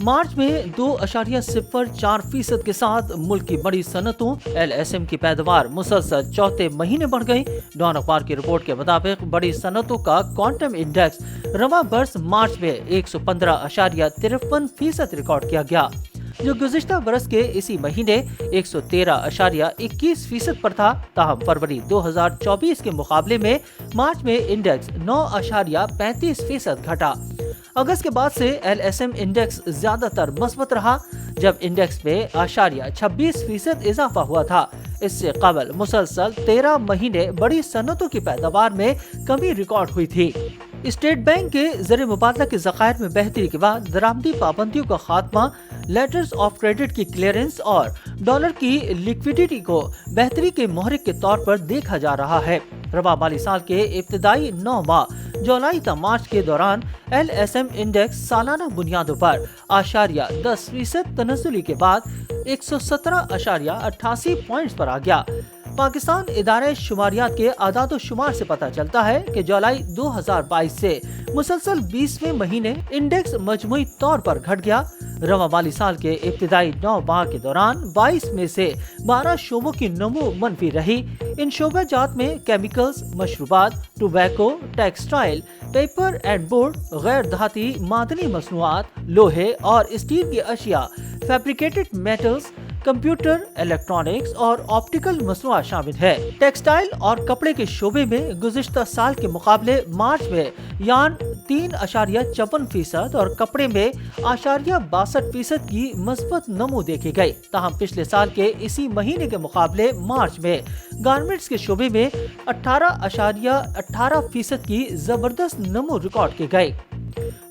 मार्च में 2.04% के साथ मुल्क की बड़ी सनतों LSM की पैदावार मुसलसल चौथे महीने बढ़ गई। डॉन अखबार की रिपोर्ट के मुताबिक बड़ी सनतों का क्वांटम इंडेक्स रवां बरस मार्च में 115.53% रिकॉर्ड किया गया, जो गुज़िश्ता बरस के इसी महीने 113.21% पर था। ताहम फरवरी 2024 के मुकाबले में मार्च में इंडेक्स 9.35% घटा। अगस्त के बाद से LSM इंडेक्स ज्यादातर मस्बत रहा, जब इंडेक्स में 26% इजाफा हुआ था। इससे कबल मुसलसल 13 महीने बड़ी सनतों की पैदावार में कमी रिकॉर्ड हुई थी। स्टेट बैंक के ज़र मुबादला के ज़खायर में बेहतरी के बाद दरामदी पाबंदियों का खात्मा, लेटर्स ऑफ क्रेडिट की क्लियरेंस और डॉलर की लिक्विडिटी को बेहतरी के मोहरिक के तौर पर देखा जा रहा है। रवा माली साल के इब्तदाई 9 माह जुलाई ta मार्च के दौरान LSM इंडेक्स सालाना बुनियादों पर 10% तनज़्ज़ुली के बाद 117.88 पॉइंट्स पर आ गया। पाकिस्तान इदारे शुमारियात के आदाद शुमार से पता चलता है कि जुलाई 2022 से मुसलसल 20वें महीने इंडेक्स मजमूई तौर पर घट गया। रवा माली साल के इब्तिदाई 9 माह के दौरान 22 में से 12 शोबों की नमो मनफी रही। इन शोबाजात में केमिकल्स, मशरूबात, tobacco, textile, paper and board, गैर धाती मादनी मसनूआत, लोहे और स्टील की अशिया, फैब्रिकेटेड मेटल्स, कंप्यूटर, इलेक्ट्रॉनिक्स और ऑप्टिकल मसनूआत शामिल है। टेक्सटाइल और कपड़े के शोबे में गुज़िश्ता साल के मुकाबले मार्च में यान 3.54% और कपड़े में 62% की मस्बत नमो देखी गई। ताहम पिछले साल के इसी महीने के मुकाबले मार्च में गारमेंट्स के शोबे में 18.18% की जबरदस्त नमो रिकॉर्ड की गई।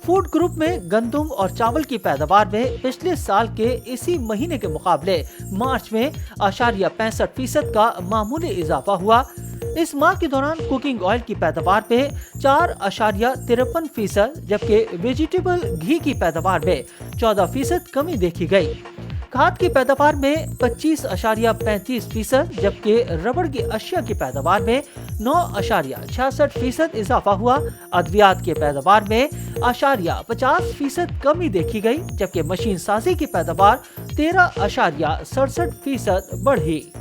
फूड ग्रुप में गंदम और चावल की पैदावार में पिछले साल के इसी महीने के मुकाबले मार्च में 65% का मामूली इजाफा हुआ। इस माह के दौरान कुकिंग ऑयल की पैदावार में 4.53%, जबकि वेजिटेबल घी की पैदावार में 14% कमी देखी गई। खाद की पैदावार में 25.35%, जबकि रबड़ की अशिया की पैदावार में 9.66% इजाफा हुआ। अद्वियात की पैदावार में 50% कमी देखी गई, जबकि मशीन साजी की पैदावार 13.67% बढ़ी।